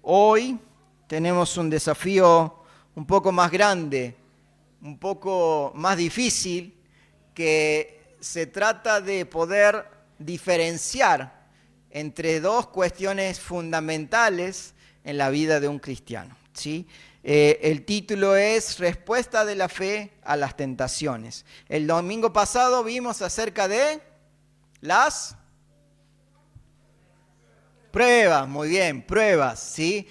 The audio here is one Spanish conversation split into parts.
Hoy tenemos un desafío un poco más grande, un poco más difícil, que se trata de poder diferenciar entre dos cuestiones fundamentales en la vida de un cristiano, ¿sí? El título es Respuesta de la fe a las tentaciones. El domingo pasado vimos acerca de las pruebas, muy bien, pruebas, ¿sí?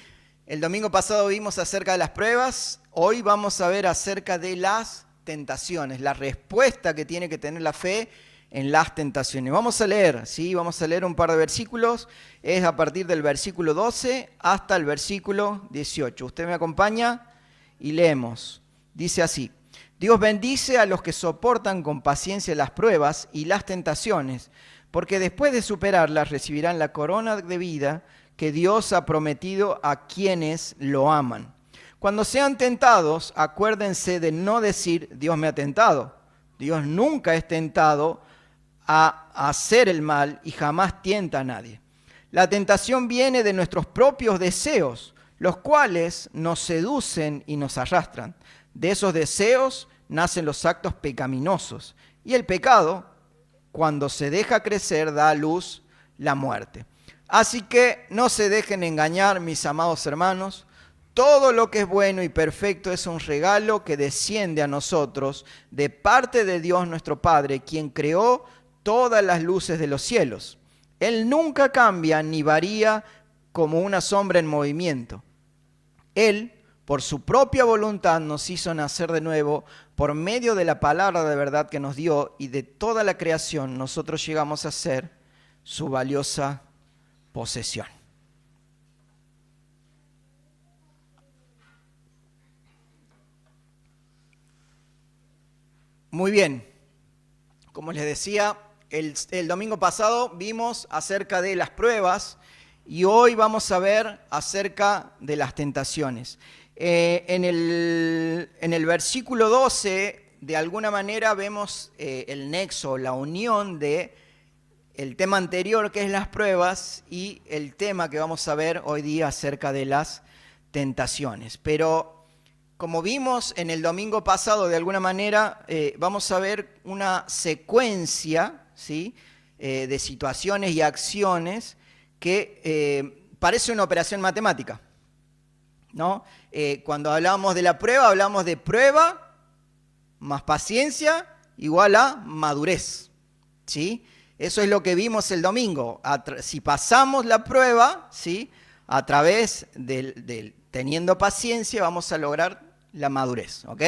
El domingo pasado vimos acerca de las pruebas, hoy vamos a ver acerca de las tentaciones, la respuesta que tiene que tener la fe en las tentaciones. Vamos a leer, ¿sí? Vamos a leer un par de versículos, es a partir del versículo 12 hasta el versículo 18. Usted me acompaña y leemos. Dice así: Dios bendice a los que soportan con paciencia las pruebas y las tentaciones, porque después de superarlas recibirán la corona de vida que Dios ha prometido a quienes lo aman. Cuando sean tentados, acuérdense de no decir Dios me ha tentado. Dios nunca es tentado a hacer el mal y jamás tienta a nadie. La tentación viene de nuestros propios deseos, los cuales nos seducen y nos arrastran. De esos deseos nacen los actos pecaminosos, y el pecado, cuando se deja crecer, da a luz la muerte. Así que no se dejen engañar, mis amados hermanos. Todo lo que es bueno y perfecto es un regalo que desciende a nosotros de parte de Dios nuestro Padre, quien creó todas las luces de los cielos. Él nunca cambia ni varía como una sombra en movimiento. Él, por su propia voluntad, nos hizo nacer de nuevo por medio de la palabra de verdad que nos dio, y de toda la creación nosotros llegamos a ser su valiosa posesión. Muy bien, como les decía, el domingo pasado vimos acerca de las pruebas y hoy vamos a ver acerca de las tentaciones. En el versículo 12, de alguna manera vemos el nexo, la unión de el tema anterior, que es las pruebas, y el tema que vamos a ver hoy día acerca de las tentaciones. Pero como vimos en el domingo pasado, de alguna manera vamos a ver una secuencia, ¿sí? De situaciones y acciones que parece una operación matemática, ¿no? Cuando hablamos de la prueba, hablamos de prueba más paciencia igual a madurez, ¿sí? Eso es lo que vimos el domingo. Si pasamos la prueba, ¿sí? A través del teniendo paciencia, vamos a lograr la madurez, ¿ok?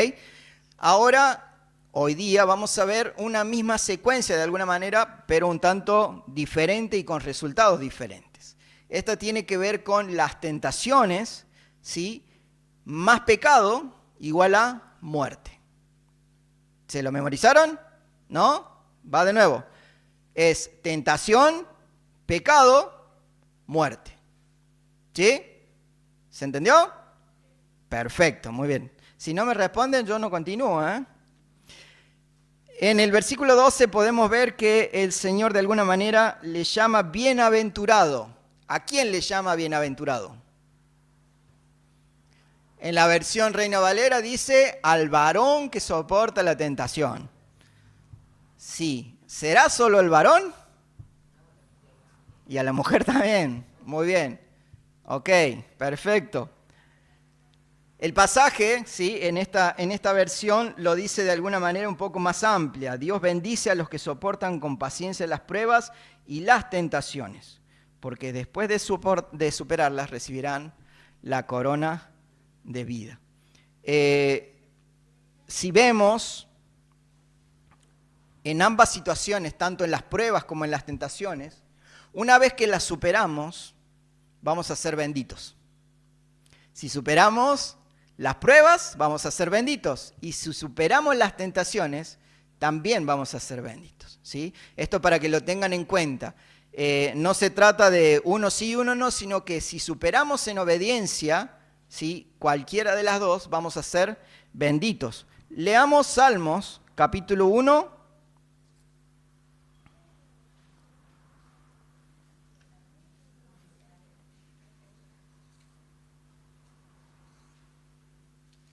Ahora, hoy día vamos a ver una misma secuencia de alguna manera, pero un tanto diferente y con resultados diferentes. Esta tiene que ver con las tentaciones, ¿sí? Más pecado igual a muerte. ¿Se lo memorizaron? ¿No? Va de nuevo. Es tentación, pecado, muerte. ¿Sí? ¿Se entendió? Perfecto, muy bien. Si no me responden, yo no continúo, ¿eh? En el versículo 12 podemos ver que el Señor de alguna manera le llama bienaventurado. ¿A quién le llama bienaventurado? En la versión Reina Valera dice al varón que soporta la tentación. Sí. ¿Será solo el varón? Y a la mujer también. Muy bien. Ok, perfecto. El pasaje, ¿sí? en esta versión lo dice de alguna manera un poco más amplia. Dios bendice a los que soportan con paciencia las pruebas y las tentaciones, porque después de superarlas recibirán la corona de vida. Si vemos en ambas situaciones, tanto en las pruebas como en las tentaciones, una vez que las superamos, vamos a ser benditos. Si superamos las pruebas, vamos a ser benditos. Y si superamos las tentaciones, también vamos a ser benditos, ¿sí? Esto para que lo tengan en cuenta. No se trata de uno sí y uno no, sino que si superamos en obediencia, ¿sí? Cualquiera de las dos, vamos a ser benditos. Leamos Salmos, capítulo 1.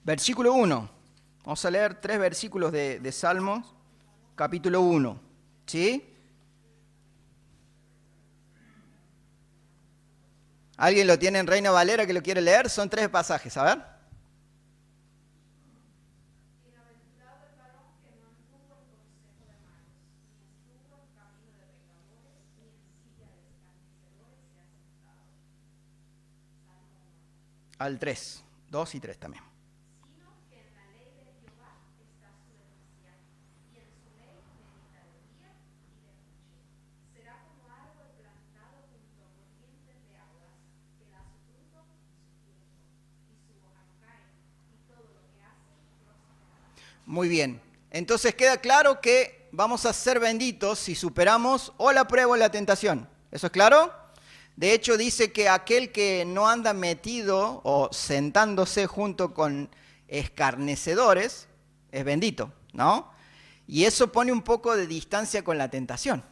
Versículo 1. Vamos a leer 3 versículos de Salmos, capítulo 1. ¿Sí? ¿Alguien lo tiene en Reina Valera que lo quiere leer? Son 3 pasajes, a ver. Bienaventurado el varón que no anduvo en consejo de malos, ni estuvo en camino de pecadores, ni en silla de escarnecedores se ha sentado. Salmo 1. Al 3, 2 y 3 también. Sino que en la ley de Jehová está su delicia, y en su ley medita de día y de noche. Será como árbol plantado junto a corrientes de aguas, que da su fruto en su tiempo, y su hoja no cae, y todo lo que hace prosperará. Muy bien. Entonces queda claro que vamos a ser benditos si superamos o la prueba o la tentación. ¿Eso es claro? De hecho, dice que aquel que no anda metido o sentándose junto con escarnecedores es bendito, ¿no? Y eso pone un poco de distancia con la tentación.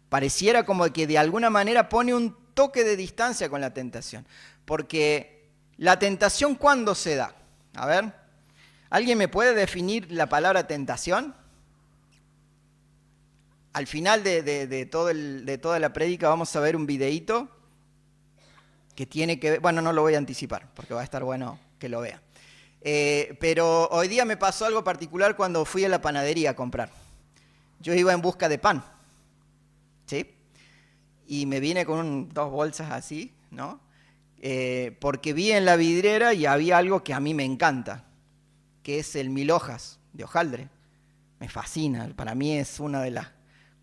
Pareciera como que de alguna manera pone un toque de distancia con la tentación. Porque la tentación, ¿cuándo se da? A ver, ¿alguien me puede definir la palabra tentación? Al final de toda la prédica vamos a ver un videíto que tiene que ver, bueno, no lo voy a anticipar porque va a estar bueno que lo vea. Pero hoy día me pasó algo particular cuando fui a la panadería a comprar. Yo iba en busca de pan, ¿sí? Y me vine con 2 bolsas así, ¿no? Porque vi en la vidriera y había algo que a mí me encanta, que es el 1000 hojas de hojaldre. Me fascina, para mí es una de las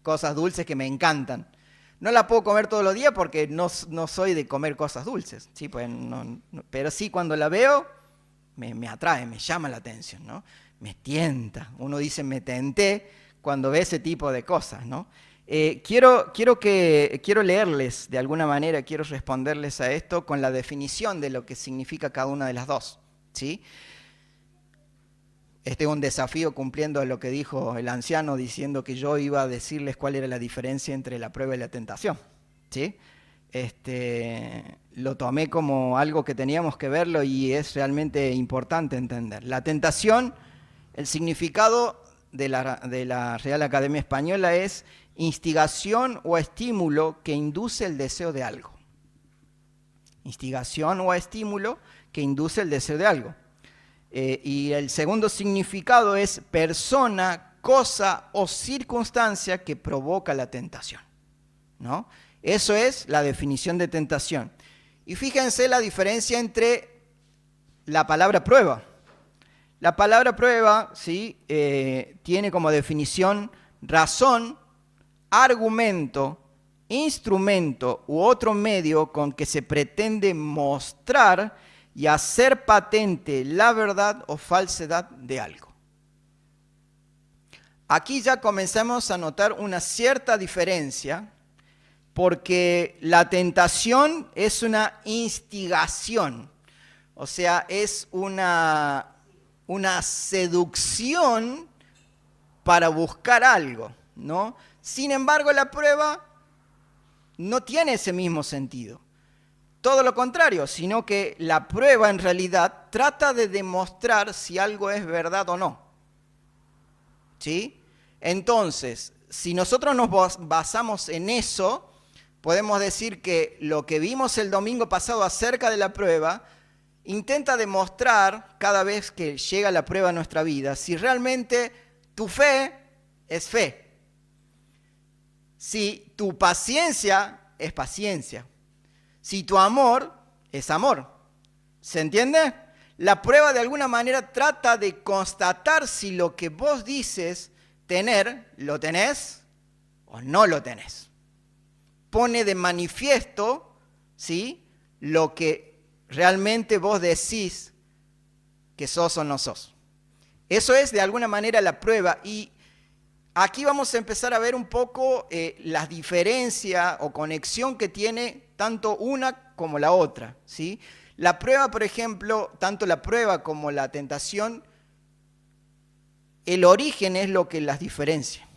cosas dulces que me encantan. No la puedo comer todos los días porque no soy de comer cosas dulces, ¿sí? Pues pero sí cuando la veo me atrae, me llama la atención, ¿no? Me tienta. Uno dice me tenté cuando ve ese tipo de cosas, ¿no? Quiero leerles de alguna manera, quiero responderles a esto con la definición de lo que significa cada una de las dos, ¿sí? Este es un desafío cumpliendo lo que dijo el anciano, diciendo que yo iba a decirles cuál era la diferencia entre la prueba y la tentación, ¿sí? Lo tomé como algo que teníamos que verlo y es realmente importante entender. La tentación, el significado de la Real Academia Española es instigación o estímulo que induce el deseo de algo. Instigación o estímulo que induce el deseo de algo. Y el segundo significado es persona, cosa o circunstancia que provoca la tentación, ¿no? Eso es la definición de tentación. Y fíjense la diferencia entre la palabra prueba. La palabra prueba, ¿sí? Tiene como definición razón, argumento, instrumento u otro medio con que se pretende mostrar y hacer patente la verdad o falsedad de algo. Aquí ya comenzamos a notar una cierta diferencia porque la tentación es una instigación, o sea, es una seducción para buscar algo, ¿no? Sin embargo, la prueba no tiene ese mismo sentido. Todo lo contrario, sino que la prueba en realidad trata de demostrar si algo es verdad o no. ¿Sí? Entonces, si nosotros nos basamos en eso, podemos decir que lo que vimos el domingo pasado acerca de la prueba intenta demostrar cada vez que llega la prueba a nuestra vida si realmente tu fe es fe, si tu paciencia es paciencia, si tu amor es amor. ¿Se entiende? La prueba de alguna manera trata de constatar si lo que vos dices tener, lo tenés o no lo tenés. Pone de manifiesto, ¿sí?, lo que realmente vos decís que sos o no sos. Eso es de alguna manera la prueba. Y aquí vamos a empezar a ver un poco la diferencia o conexión que tiene tanto una como la otra, ¿sí? La prueba, por ejemplo, tanto la prueba como la tentación, el origen es lo que las diferencia.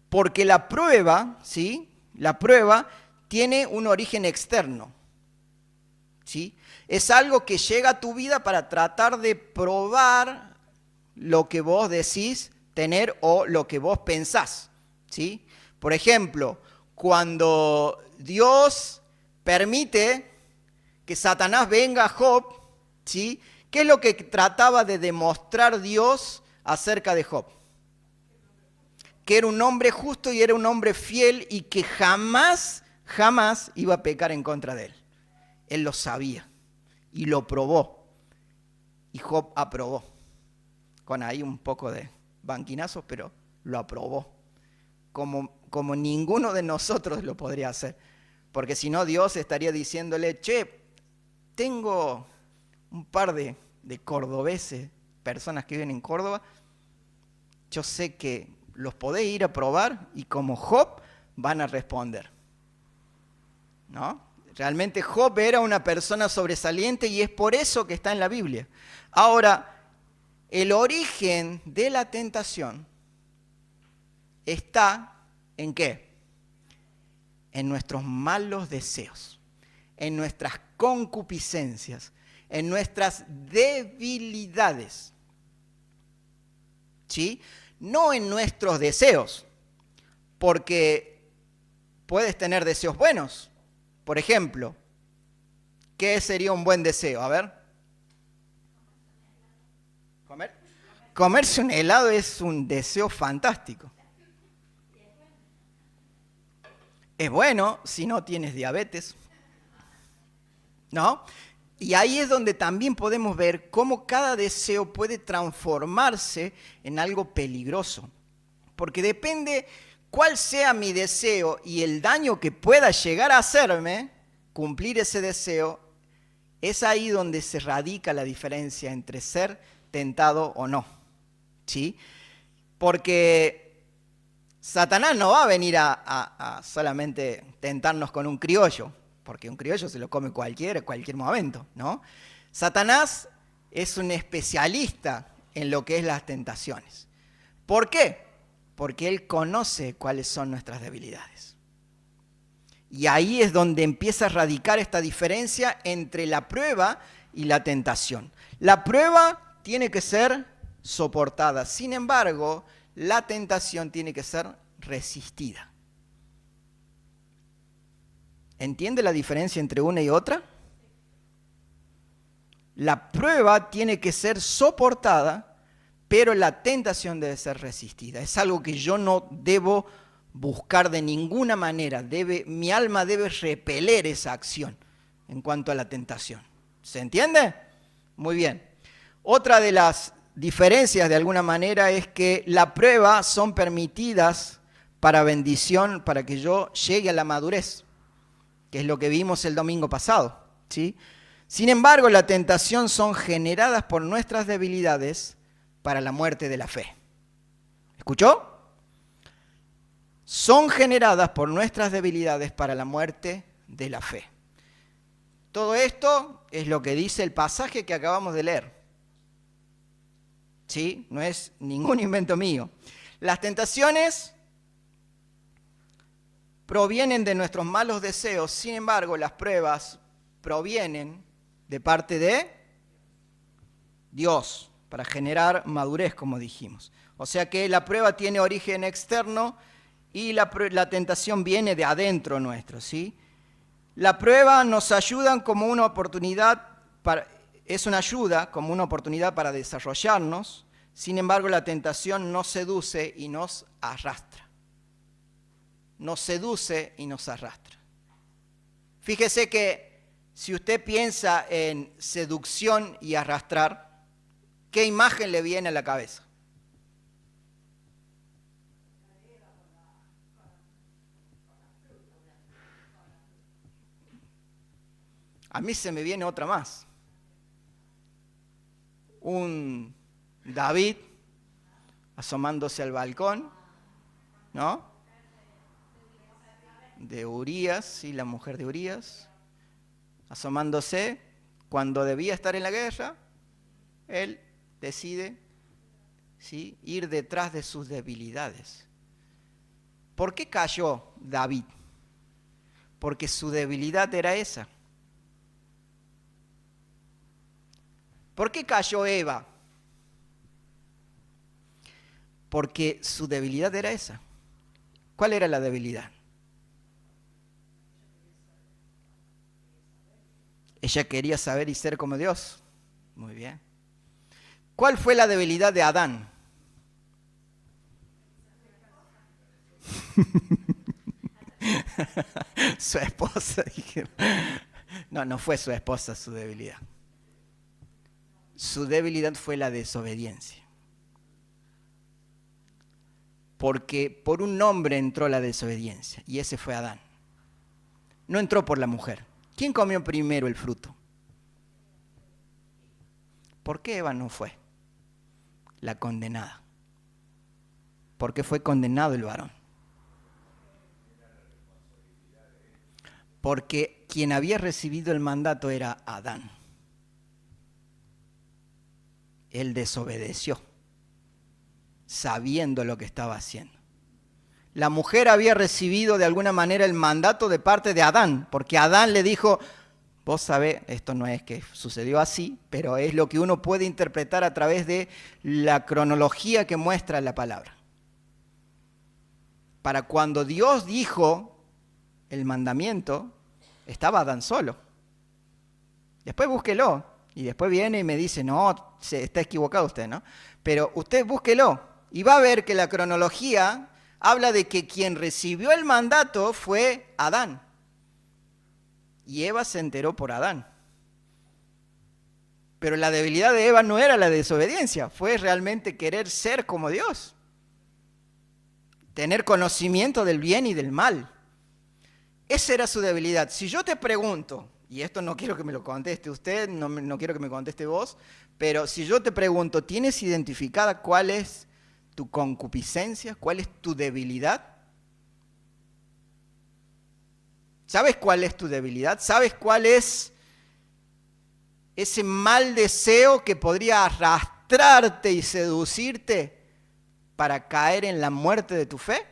Porque la prueba, ¿sí? La prueba tiene un origen externo, ¿sí? Es algo que llega a tu vida para tratar de probar lo que vos decís tener o lo que vos pensás, ¿sí? Por ejemplo, cuando Dios permite que Satanás venga a Job, ¿sí? ¿Qué es lo que trataba de demostrar Dios acerca de Job? Que era un hombre justo y era un hombre fiel y que jamás iba a pecar en contra de él. Él lo sabía y lo probó. Y Job aprobó. Con ahí un poco de banquinazos, pero lo aprobó. Como ninguno de nosotros lo podría hacer. Porque si no, Dios estaría diciéndole, che, tengo un par de cordobeses, personas que viven en Córdoba, yo sé que los podéis ir a probar y como Job van a responder. ¿No? Realmente Job era una persona sobresaliente y es por eso que está en la Biblia. Ahora, el origen de la tentación está ¿en qué? En nuestros malos deseos, en nuestras concupiscencias, en nuestras debilidades. ¿Sí? No en nuestros deseos, porque puedes tener deseos buenos. Por ejemplo, ¿qué sería un buen deseo? A ver. ¿Comer? Comerse un helado es un deseo fantástico. Es bueno si no tienes diabetes, ¿no? Y ahí es donde también podemos ver cómo cada deseo puede transformarse en algo peligroso. Porque depende cuál sea mi deseo y el daño que pueda llegar a hacerme, cumplir ese deseo, es ahí donde se radica la diferencia entre ser tentado o no. ¿Sí? Porque Satanás no va a venir a solamente tentarnos con un criollo, porque un criollo se lo come cualquiera, en cualquier momento, ¿no? Satanás es un especialista en lo que es las tentaciones. ¿Por qué? Porque él conoce cuáles son nuestras debilidades. Y ahí es donde empieza a radicar esta diferencia entre la prueba y la tentación. La prueba tiene que ser soportada, sin embargo, la tentación tiene que ser resistida. ¿Entiende la diferencia entre una y otra? La prueba tiene que ser soportada, pero la tentación debe ser resistida. Es algo que yo no debo buscar de ninguna manera. Mi alma debe repeler esa acción en cuanto a la tentación. ¿Se entiende? Muy bien. Otra de las diferencias de alguna manera es que las pruebas son permitidas para bendición, para que yo llegue a la madurez, que es lo que vimos el domingo pasado, ¿sí? Sin embargo, la tentación son generadas por nuestras debilidades para la muerte de la fe. ¿Escuchó? Son generadas por nuestras debilidades para la muerte de la fe. Todo esto es lo que dice el pasaje que acabamos de leer. ¿Sí? No es ningún invento mío. Las tentaciones provienen de nuestros malos deseos, sin embargo, las pruebas provienen de parte de Dios para generar madurez, como dijimos. O sea que la prueba tiene origen externo y la tentación viene de adentro nuestro, ¿sí? La prueba nos ayuda como una oportunidad es una ayuda como una oportunidad para desarrollarnos, sin embargo la tentación nos seduce y nos arrastra. Nos seduce y nos arrastra. Fíjese que si usted piensa en seducción y arrastrar, ¿qué imagen le viene a la cabeza? A mí se me viene otra más. Un David asomándose al balcón, ¿no? De Urías, sí, la mujer de Urías, asomándose cuando debía estar en la guerra, él decide, ¿sí?, ir detrás de sus debilidades. ¿Por qué cayó David? Porque su debilidad era esa. ¿Por qué cayó Eva? Porque su debilidad era esa. ¿Cuál era la debilidad? Ella quería saber y ser como Dios. Muy bien. ¿Cuál fue la debilidad de Adán? Su esposa, dijeron. No, no fue su esposa su debilidad. Su debilidad fue la desobediencia. Porque por un hombre entró la desobediencia, y ese fue Adán. No entró por la mujer. ¿Quién comió primero el fruto? ¿Por qué Eva no fue la condenada? ¿Por qué fue condenado el varón? Porque quien había recibido el mandato era Adán. Él desobedeció, sabiendo lo que estaba haciendo. La mujer había recibido de alguna manera el mandato de parte de Adán, porque Adán le dijo, vos sabés, esto no es que sucedió así, pero es lo que uno puede interpretar a través de la cronología que muestra la palabra. Para cuando Dios dijo el mandamiento, estaba Adán solo. Después búsquelo, y después viene y me dice, no, está equivocado usted, ¿no? Pero usted búsquelo, y va a ver que la cronología habla de que quien recibió el mandato fue Adán. Y Eva se enteró por Adán. Pero la debilidad de Eva no era la desobediencia, fue realmente querer ser como Dios. Tener conocimiento del bien y del mal. Esa era su debilidad. Si yo te pregunto, y esto no quiero que me lo conteste usted, no quiero que me conteste vos, pero si yo te pregunto, ¿tienes identificada cuál es tu concupiscencia? ¿Cuál es tu debilidad? ¿Sabes cuál es tu debilidad? ¿Sabes cuál es ese mal deseo que podría arrastrarte y seducirte para caer en la muerte de tu fe?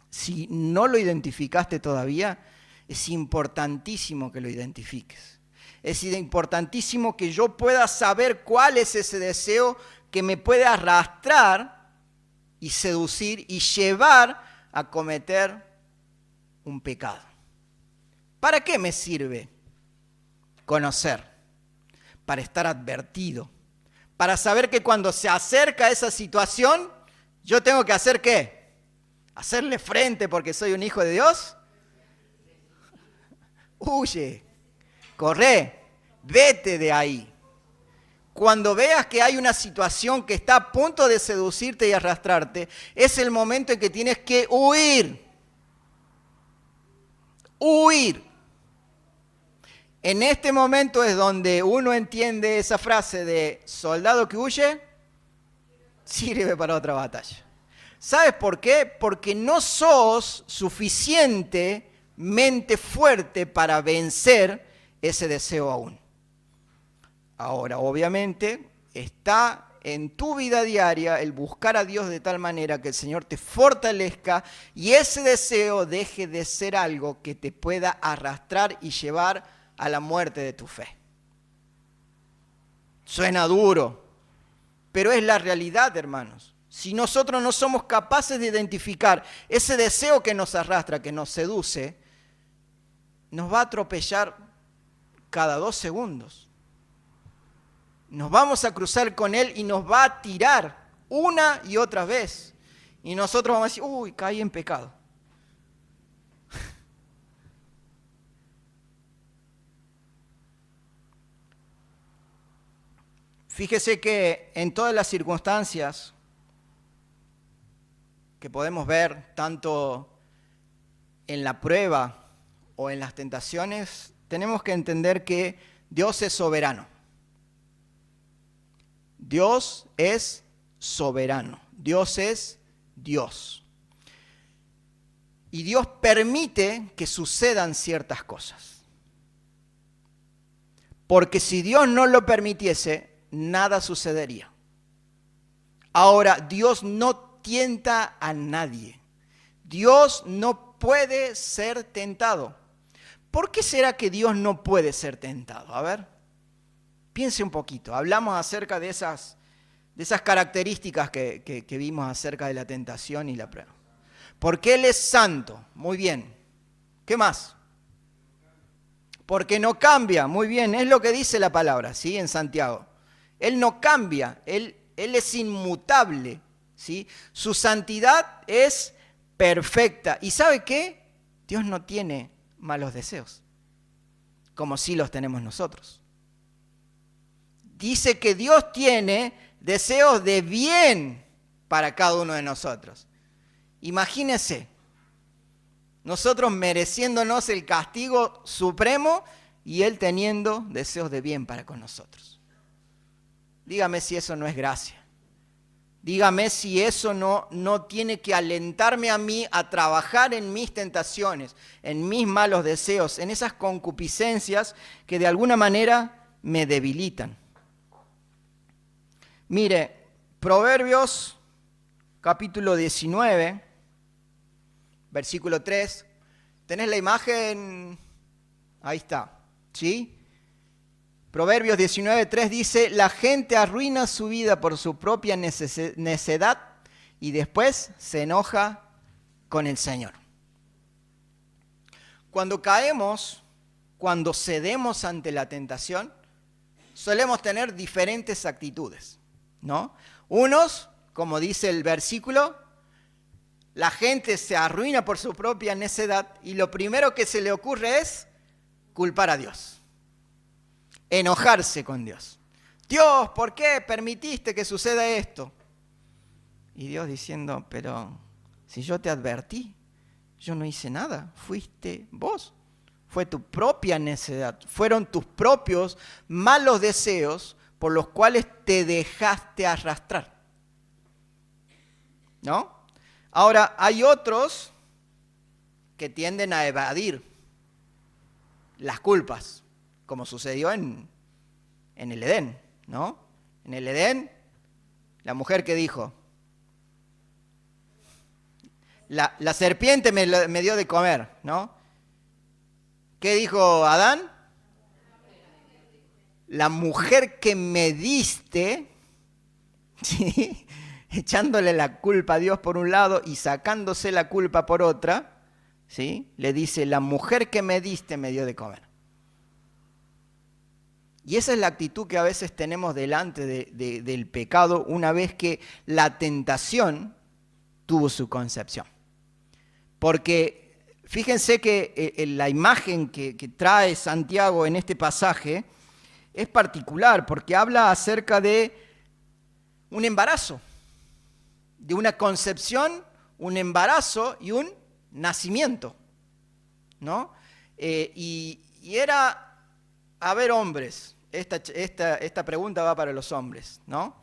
Si no lo identificaste todavía, es importantísimo que lo identifiques. Es importantísimo que yo pueda saber cuál es ese deseo que me puede arrastrar y seducir y llevar a cometer un pecado. ¿Para qué me sirve conocer? Para estar advertido. Para saber que cuando se acerca esa situación, yo tengo que hacer ¿qué? ¿Hacerle frente porque soy un hijo de Dios? Huye, corre, vete de ahí. Cuando veas que hay una situación que está a punto de seducirte y arrastrarte, es el momento en que tienes que huir. Huir. En este momento es donde uno entiende esa frase de soldado que huye, sirve para otra batalla. ¿Sabes por qué? Porque no sos suficientemente fuerte para vencer ese deseo aún. Ahora, obviamente, está en tu vida diaria el buscar a Dios de tal manera que el Señor te fortalezca y ese deseo deje de ser algo que te pueda arrastrar y llevar a la muerte de tu fe. Suena duro, pero es la realidad, hermanos. Si nosotros no somos capaces de identificar ese deseo que nos arrastra, que nos seduce, nos va a atropellar cada 2 segundos. Nos vamos a cruzar con él y nos va a tirar una y otra vez. Y nosotros vamos a decir, uy, caí en pecado. Fíjese que en todas las circunstancias que podemos ver, tanto en la prueba o en las tentaciones, tenemos que entender que Dios es soberano. Dios es soberano. Dios es Dios. Y Dios permite que sucedan ciertas cosas. Porque si Dios no lo permitiese, nada sucedería. Ahora, Dios no tienta a nadie. Dios no puede ser tentado. ¿Por qué será que Dios no puede ser tentado? A ver, piense un poquito. Hablamos acerca de esas características que vimos acerca de la tentación y la prueba. Porque Él es santo. Muy bien. ¿Qué más? Porque no cambia. Muy bien. Es lo que dice la palabra, ¿sí? En Santiago. Él no cambia. Él es inmutable, ¿sí? Su santidad es perfecta. ¿Y sabe qué? Dios no tiene malos deseos, como sí los tenemos nosotros. Dice que Dios tiene deseos de bien para cada uno de nosotros. Imagínese, nosotros mereciéndonos el castigo supremo y Él teniendo deseos de bien para con nosotros. Dígame si eso no es gracia. Dígame si eso no tiene que alentarme a mí a trabajar en mis tentaciones, en mis malos deseos, en esas concupiscencias que de alguna manera me debilitan. Mire, Proverbios capítulo 19, versículo 3. ¿Tenés la imagen? Ahí está, ¿sí? Proverbios 19:3 dice, la gente arruina su vida por su propia necedad y después se enoja con el Señor. Cuando caemos, cuando cedemos ante la tentación, solemos tener diferentes actitudes, ¿no? Unos, como dice el versículo, la gente se arruina por su propia necedad y lo primero que se le ocurre es culpar a Dios. Enojarse con Dios. Dios, ¿por qué permitiste que suceda esto? Y Dios diciendo, pero si yo te advertí, yo no hice nada, fuiste vos. Fue tu propia necedad, fueron tus propios malos deseos por los cuales te dejaste arrastrar. ¿No? Ahora, hay otros que tienden a evadir las culpas, como sucedió en el Edén, ¿no? En el Edén, la mujer que dijo, la serpiente me dio de comer, ¿no? ¿Qué dijo Adán? La mujer que me diste, ¿sí? Echándole la culpa a Dios por un lado y sacándose la culpa por otra, ¿sí? Le dice, la mujer que me diste me dio de comer. Y esa es la actitud que a veces tenemos delante del pecado una vez que la tentación tuvo su concepción. Porque fíjense que la imagen que trae Santiago en este pasaje es particular porque habla acerca de un embarazo, de una concepción, un embarazo y un nacimiento, ¿no? Y era, a ver, hombres, esta pregunta va para los hombres, ¿no?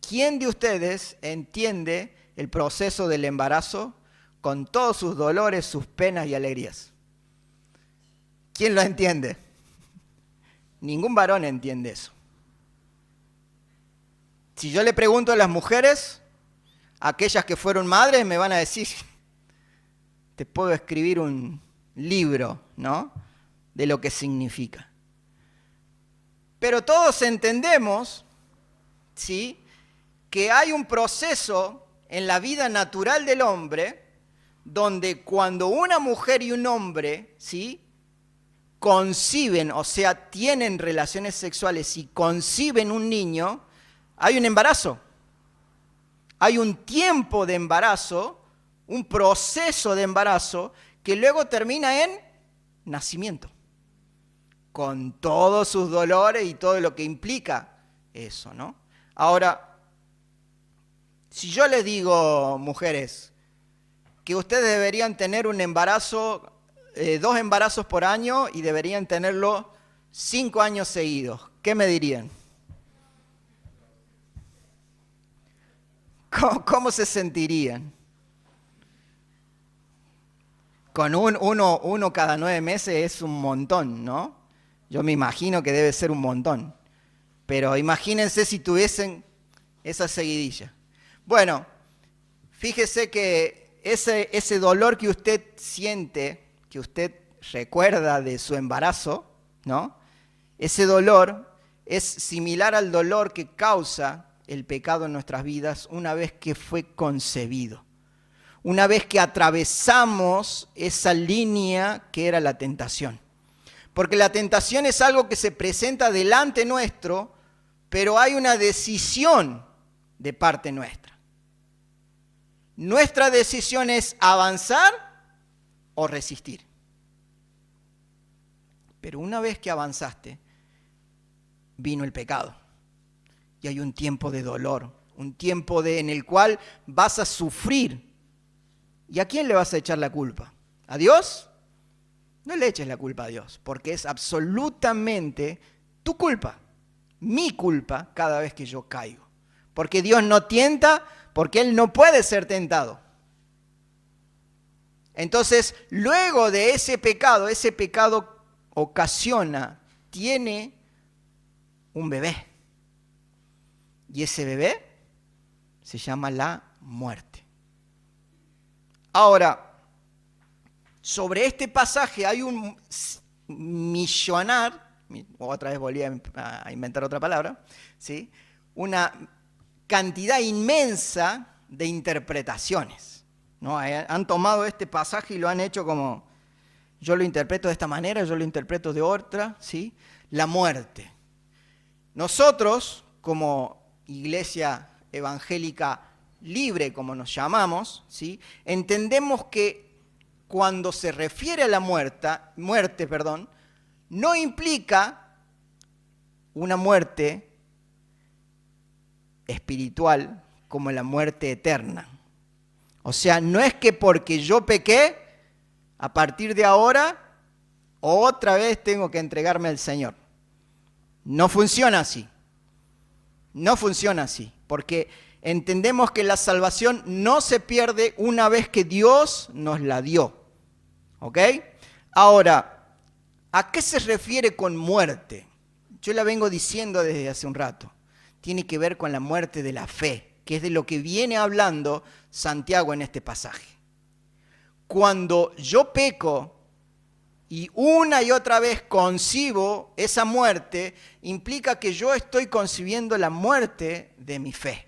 ¿Quién de ustedes entiende el proceso del embarazo con todos sus dolores, sus penas y alegrías? ¿Quién lo entiende? Ningún varón entiende eso. Si yo le pregunto a las mujeres, aquellas que fueron madres me van a decir, te puedo escribir un libro, ¿no? De lo que significa. Pero todos entendemos, ¿sí?, que hay un proceso en la vida natural del hombre donde cuando una mujer y un hombre, ¿sí?, conciben, o sea, tienen relaciones sexuales y conciben un niño, hay un embarazo. Hay un tiempo de embarazo, un proceso de embarazo que luego termina en nacimiento, con todos sus dolores y todo lo que implica eso, ¿no? Ahora, si yo les digo, mujeres, que ustedes deberían tener un embarazo, 2 embarazos por año y deberían tenerlo 5 años seguidos, ¿qué me dirían? ¿Cómo se sentirían? Con uno cada 9 meses es un montón, ¿no? Yo me imagino que debe ser un montón. Pero imagínense si tuviesen esa seguidilla. Bueno, fíjese que ese dolor que usted siente, que usted recuerda de su embarazo, ¿no? Ese dolor es similar al dolor que causa el pecado en nuestras vidas una vez que fue concebido. Una vez que atravesamos esa línea que era la tentación. Porque la tentación es algo que se presenta delante nuestro, pero hay una decisión de parte nuestra. Nuestra decisión es avanzar o resistir. Pero una vez que avanzaste, vino el pecado. Y hay un tiempo de dolor, un tiempo en el cual vas a sufrir. ¿Y a quién le vas a echar la culpa? ¿A Dios? No le eches la culpa a Dios, porque es absolutamente tu culpa, mi culpa cada vez que yo caigo. Porque Dios no tienta, porque Él no puede ser tentado. Entonces, luego de ese pecado ocasiona, tiene un bebé. Y ese bebé se llama la muerte. Ahora, sobre este pasaje hay un millonar, otra vez volví a inventar otra palabra, ¿sí? Una cantidad inmensa de interpretaciones, ¿no? Han tomado este pasaje y lo han hecho como, yo lo interpreto de esta manera, yo lo interpreto de otra, ¿sí? La muerte. Nosotros, como iglesia evangélica libre, como nos llamamos, ¿sí? Entendemos que cuando se refiere a la muerte, no implica una muerte espiritual como la muerte eterna. O sea, no es que porque yo pequé, a partir de ahora, otra vez tengo que entregarme al Señor. No funciona así. No funciona así, porque entendemos que la salvación no se pierde una vez que Dios nos la dio. ¿Ok? Ahora, ¿a qué se refiere con muerte? Yo la vengo diciendo desde hace un rato. Tiene que ver con la muerte de la fe, que es de lo que viene hablando Santiago en este pasaje. Cuando yo peco y una y otra vez concibo esa muerte, implica que yo estoy concibiendo la muerte de mi fe.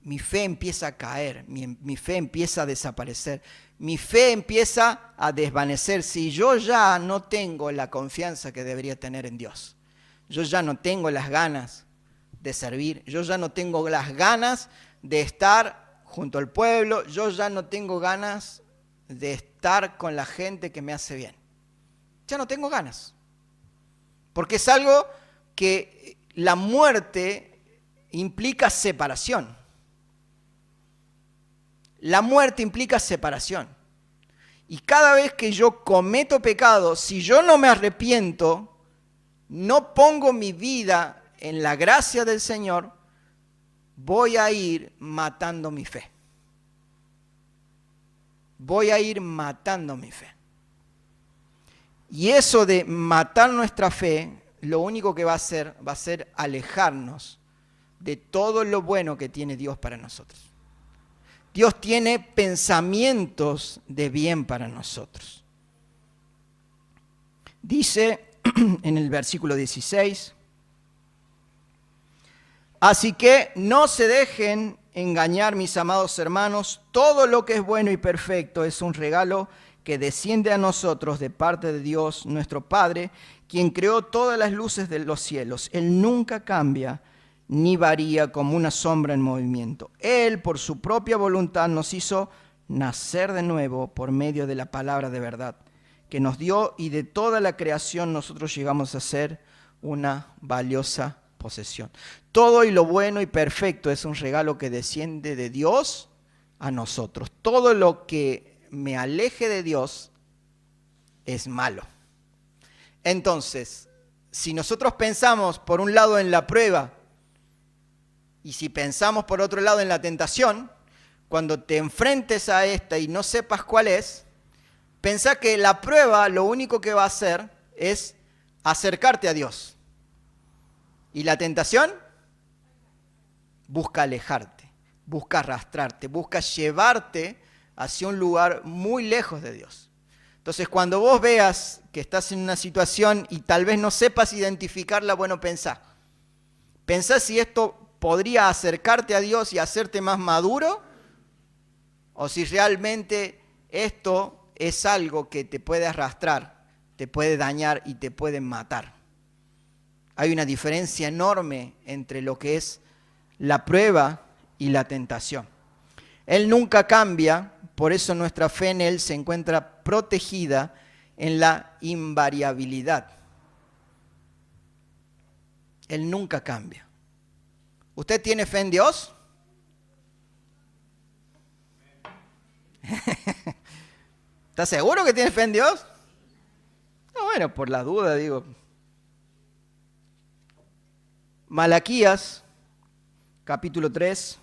Mi fe empieza a caer, mi fe empieza a desaparecer, mi fe empieza a desvanecer si yo ya no tengo la confianza que debería tener en Dios. Yo ya no tengo las ganas de servir, yo ya no tengo las ganas de estar junto al pueblo, yo ya no tengo ganas de estar con la gente que me hace bien. Ya no tengo ganas. Porque es algo que la muerte implica separación. La muerte implica separación. Y cada vez que yo cometo pecado, si yo no me arrepiento, no pongo mi vida en la gracia del Señor, voy a ir matando mi fe. Voy a ir matando mi fe. Y eso de matar nuestra fe, lo único que va a hacer alejarnos de todo lo bueno que tiene Dios para nosotros. Dios tiene pensamientos de bien para nosotros. Dice en el versículo 16, así que no se dejen engañar, mis amados hermanos, todo lo que es bueno y perfecto es un regalo que desciende a nosotros de parte de Dios, nuestro Padre, quien creó todas las luces de los cielos. Él nunca cambia ni varía como una sombra en movimiento. Él, por su propia voluntad, nos hizo nacer de nuevo por medio de la palabra de verdad que nos dio, y de toda la creación nosotros llegamos a ser una valiosa posesión. Todo y lo bueno y perfecto es un regalo que desciende de Dios a nosotros. Todo lo que me aleje de Dios es malo. Entonces, si nosotros pensamos por un lado en la prueba y si pensamos por otro lado en la tentación, cuando te enfrentes a esta y no sepas cuál es, Pensá que la prueba lo único que va a hacer es acercarte a Dios. Y la tentación busca alejarte, busca arrastrarte, busca llevarte hacia un lugar muy lejos de Dios. Entonces, cuando vos veas que estás en una situación y tal vez no sepas identificarla, bueno, pensá. Pensá si esto podría acercarte a Dios y hacerte más maduro, o si realmente esto es algo que te puede arrastrar, te puede dañar y te puede matar. Hay una diferencia enorme entre lo que es la prueba y la tentación. Él nunca cambia, por eso nuestra fe en Él se encuentra protegida en la invariabilidad. Él nunca cambia. ¿Usted tiene fe en Dios? ¿Está seguro que tiene fe en Dios? No, bueno, por la duda digo. Malaquías, capítulo 3,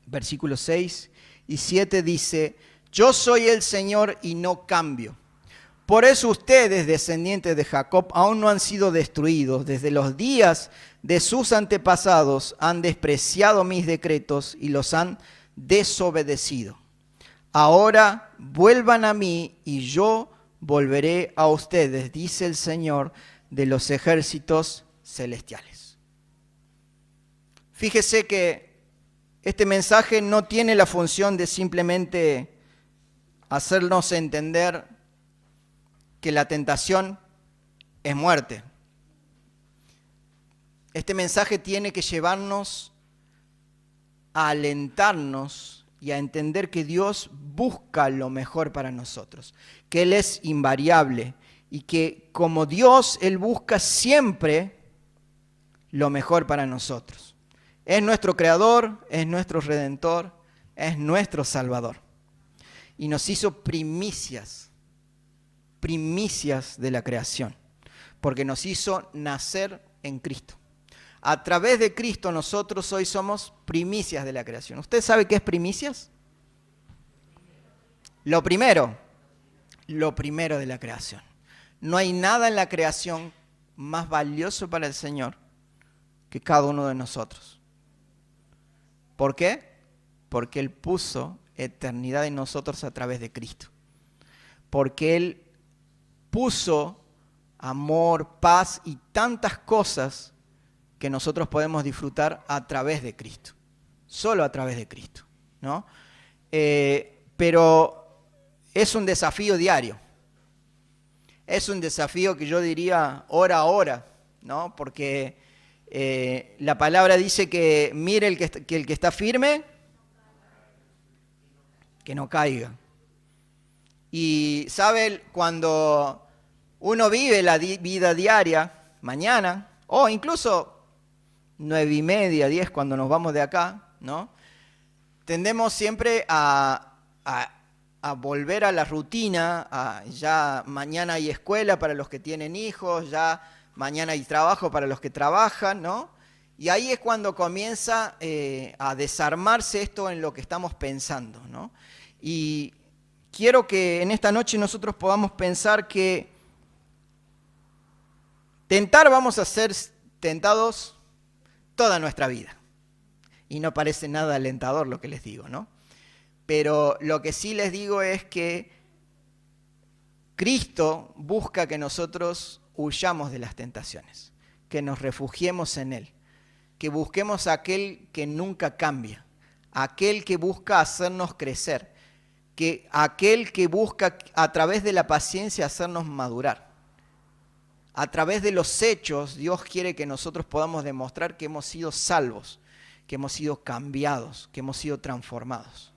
versículos 6 y 7 dice: yo soy el Señor y no cambio. Por eso ustedes, descendientes de Jacob, aún no han sido destruidos. Desde los días de sus antepasados han despreciado mis decretos y los han desobedecido. Ahora vuelvan a mí y yo volveré a ustedes, dice el Señor de los ejércitos celestiales. Fíjese que este mensaje no tiene la función de simplemente hacernos entender que la tentación es muerte. Este mensaje tiene que llevarnos a alentarnos y a entender que Dios busca lo mejor para nosotros, que Él es invariable y que como Dios, Él busca siempre lo mejor para nosotros. Es nuestro Creador, es nuestro Redentor, es nuestro Salvador. Y nos hizo primicias de la creación, porque nos hizo nacer en Cristo. A través de Cristo nosotros hoy somos primicias de la creación. ¿Usted sabe qué es primicias? Lo primero de la creación. No hay nada en la creación más valioso para el Señor que cada uno de nosotros. ¿Por qué? Porque Él puso eternidad en nosotros a través de Cristo. Porque Él puso amor, paz y tantas cosas que nosotros podemos disfrutar a través de Cristo, solo a través de Cristo, ¿no? Pero es un desafío diario, es un desafío que yo diría hora a hora, ¿no? Porque la palabra dice que mire el que está firme, que no caiga. Y sabe, cuando uno vive la vida diaria, mañana, o incluso 9:30, 10 cuando nos vamos de acá, ¿no? Tendemos siempre a volver a la rutina, ya mañana hay escuela para los que tienen hijos, ya mañana hay trabajo para los que trabajan, ¿no? Y ahí es cuando comienza a desarmarse esto en lo que estamos pensando, ¿no? Y quiero que en esta noche nosotros podamos pensar que vamos a ser tentados toda nuestra vida. Y no parece nada alentador lo que les digo, ¿no? Pero lo que sí les digo es que Cristo busca que nosotros huyamos de las tentaciones, que nos refugiemos en Él, que busquemos a aquel que nunca cambia, aquel que busca hacernos crecer, aquel que busca a través de la paciencia hacernos madurar. A través de los hechos, Dios quiere que nosotros podamos demostrar que hemos sido salvos, que hemos sido cambiados, que hemos sido transformados.